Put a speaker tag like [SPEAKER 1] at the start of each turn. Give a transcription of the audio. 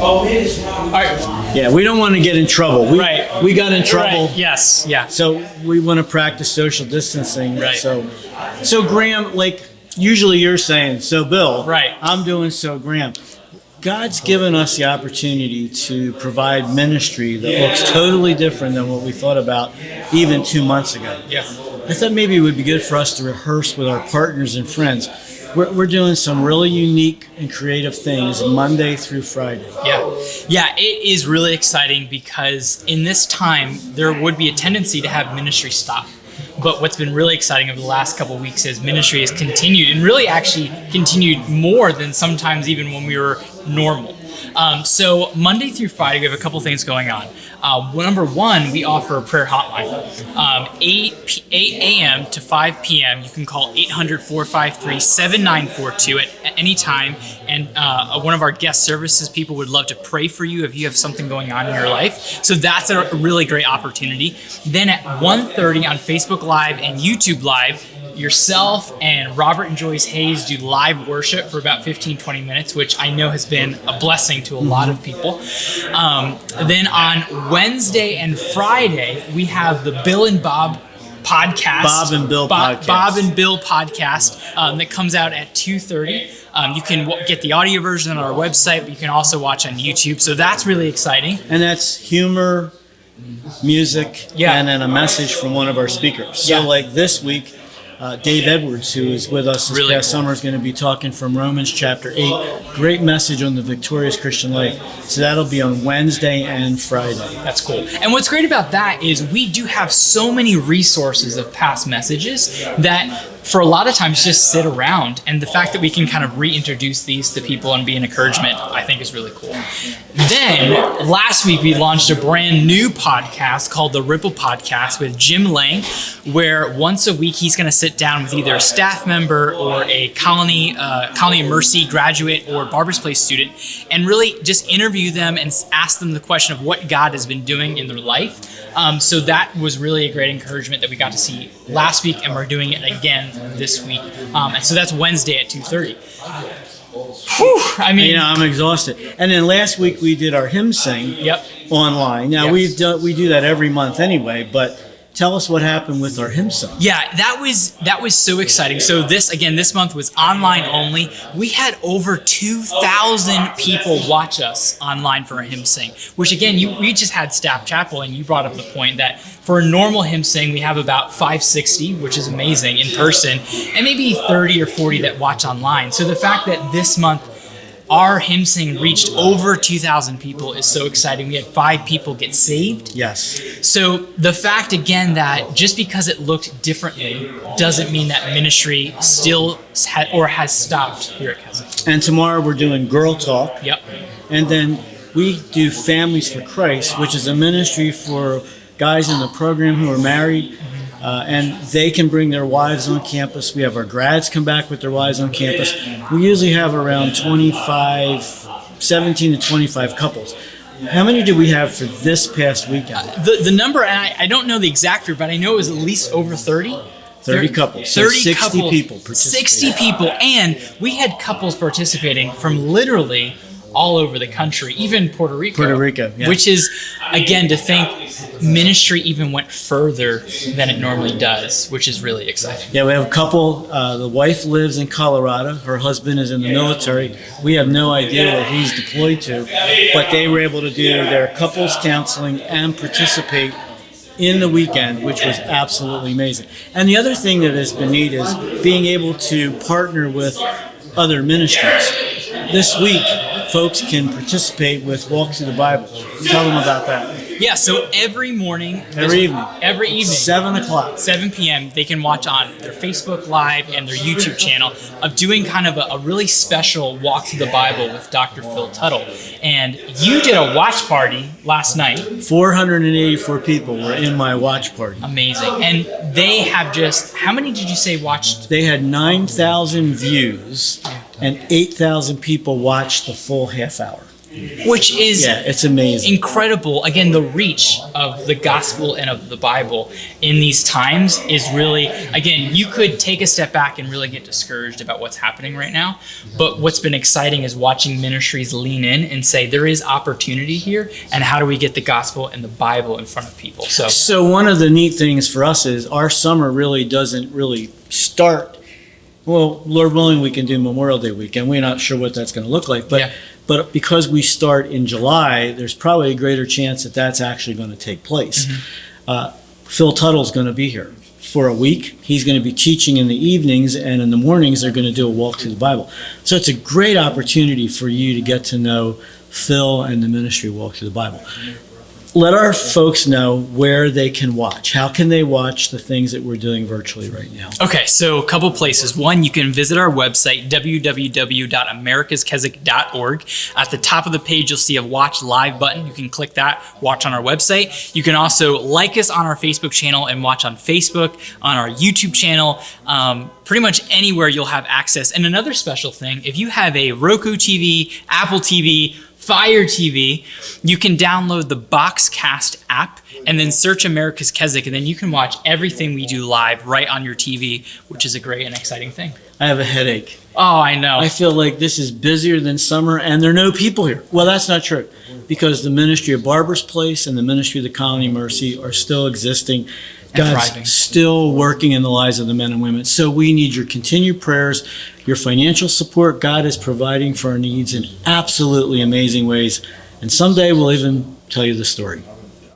[SPEAKER 1] All right. Yeah, we don't want to get in trouble. We got in trouble.
[SPEAKER 2] Right. Yes. Yeah.
[SPEAKER 1] So we want to practice social distancing.
[SPEAKER 2] Right.
[SPEAKER 1] So Graham, like usually you're saying, so Bill.
[SPEAKER 2] Right.
[SPEAKER 1] I'm doing so Graham. God's given us the opportunity to provide ministry that looks totally different than what we thought about even 2 months ago.
[SPEAKER 2] Yeah.
[SPEAKER 1] I thought maybe it would be good for us to rehearse with our partners and friends. We're doing some really unique and creative things Monday through Friday.
[SPEAKER 2] Yeah, it is really exciting because in this time, there would be a tendency to have ministry stop. But what's been really exciting over the last couple of weeks is ministry has continued, and really actually continued more than sometimes even when we were normal. So Monday through Friday, we have a couple things going on. Number one, we offer a prayer hotline. 8 a.m. to 5 p.m. You can call 800-453-7942 at any time. And one of our guest services people would love to pray for you if you have something going on in your life. So that's a really great opportunity. Then at 1:30 on Facebook Live and YouTube Live, yourself and Robert and Joyce Hayes do live worship for about 15-20 minutes, which I know has been a blessing to a lot of people. Then on Wednesday and Friday, we have the Bill and Bob podcast.
[SPEAKER 1] Bob and Bill podcast.
[SPEAKER 2] Bob and Bill podcast that comes out at 2:30. You can get the audio version on our website, but you can also watch on YouTube. So that's really exciting.
[SPEAKER 1] And that's humor, music, and then a message from one of our speakers. So like this week, Dave Edwards, who is with us this past summer, is going to be talking from Romans chapter 8. Great message on the victorious Christian life. So that'll be on Wednesday and Friday.
[SPEAKER 2] That's cool. And what's great about that is we do have so many resources of past messages that for a lot of times just sit around. And the fact that we can kind of reintroduce these to people and be an encouragement, I think is really cool. Then last week we launched a brand new podcast called the Ripple Podcast with Jim Lang, where once a week he's going to sit down with either a staff member or a Colony of Mercy graduate or Barbara's Place student and really just interview them and ask them the question of what God has been doing in their life. So that was really a great encouragement that we got to see last week, and we're doing it again this week. And so that's Wednesday at 2:30. Whew, I mean,
[SPEAKER 1] I'm exhausted. And then last week we did our hymn sing online. Now we do that every month anyway, but tell us what happened with our hymn song.
[SPEAKER 2] Yeah, that was so exciting. So this month was online only. We had over 2,000 people watch us online for a hymn sing, which again, we just had staff chapel, and you brought up the point that for a normal hymn sing, we have about 560, which is amazing in person, and maybe 30 or 40 that watch online. So the fact that this month our hymn sing reached over 2,000 people is so exciting. We had 5 people get saved.
[SPEAKER 1] Yes.
[SPEAKER 2] So the fact, again, that just because it looked differently doesn't mean that ministry still has stopped here at Keswick.
[SPEAKER 1] And tomorrow we're doing Girl Talk.
[SPEAKER 2] Yep.
[SPEAKER 1] And then we do Families for Christ, which is a ministry for guys in the program who are married. And they can bring their wives on campus. We have our grads come back with their wives on campus. We usually have around 17 to 25 couples. How many did we have for this past weekend?
[SPEAKER 2] The number, and I don't know the exact figure, but I know it was at least over 30.
[SPEAKER 1] 30 couples. So
[SPEAKER 2] 30
[SPEAKER 1] 60
[SPEAKER 2] couples,
[SPEAKER 1] people participating.
[SPEAKER 2] 60 people. And we had couples participating from literally all over the country, even Puerto Rico.
[SPEAKER 1] Yeah.
[SPEAKER 2] Which is, again, to think ministry even went further than it normally does, which is really exciting.
[SPEAKER 1] Yeah, we have a couple. The wife lives in Colorado. Her husband is in the military. We have no idea where he's deployed to, but they were able to do their couples counseling and participate in the weekend, which was absolutely amazing. And the other thing that has been neat is being able to partner with other ministries. This week, folks can participate with Walk Through the Bible. Tell them about that.
[SPEAKER 2] Yeah, so every evening,
[SPEAKER 1] 7 o'clock,
[SPEAKER 2] 7 p.m., they can watch on their Facebook Live and their YouTube channel of doing kind of a really special Walk Through the Bible with Dr. Phil Tuttle. And you did a watch party last night.
[SPEAKER 1] 484 people were in my watch party.
[SPEAKER 2] Amazing. And they have just, how many did you say watched?
[SPEAKER 1] They had 9,000 views and 8,000 people watched the full half hour.
[SPEAKER 2] which is
[SPEAKER 1] Yeah, it's amazing.
[SPEAKER 2] incredible. Again, the reach of the gospel and of the Bible in these times is really, again, you could take a step back and really get discouraged about what's happening right now. But what's been exciting is watching ministries lean in and say, there is opportunity here, and how do we get the gospel and the Bible in front of people?
[SPEAKER 1] So one of the neat things for us is our summer really doesn't really start. Well, Lord willing, we can do Memorial Day weekend. We're not sure what that's going to look like, but
[SPEAKER 2] Yeah.
[SPEAKER 1] but because we start in July, there's probably a greater chance that that's actually going to take place. Phil Tuttle's going to be here for a week. He's going to be teaching in the evenings, and in the mornings they're going to do a walk through the Bible. So it's a great opportunity for you to get to know Phil and the ministry Walk Through the Bible. Let our folks know where they can watch. How can they watch the things that we're doing virtually right now?
[SPEAKER 2] Okay, so a couple places. One, you can visit our website, www.americaskeswick.org. At the top of the page, you'll see a watch live button. You can click that, watch on our website. You can also like us on our Facebook channel and watch on Facebook, on our YouTube channel. Pretty much anywhere you'll have access. And another special thing, if you have a Roku TV, Apple TV, Fire TV, you can download the Boxcast app and then search America's Keswick, and then you can watch everything we do live right on your TV, which is a great and exciting thing.
[SPEAKER 1] I have a headache.
[SPEAKER 2] Oh, I know.
[SPEAKER 1] I feel like this is busier than summer, and there are no people here. Well, that's not true, because the ministry of Barber's Place and the ministry of the Colony Mercy are still existing. God's
[SPEAKER 2] thriving.
[SPEAKER 1] still working in the lives of the men and women. So we need your continued prayers, your financial support. God is providing for our needs in absolutely amazing ways. And someday we'll even tell you the story.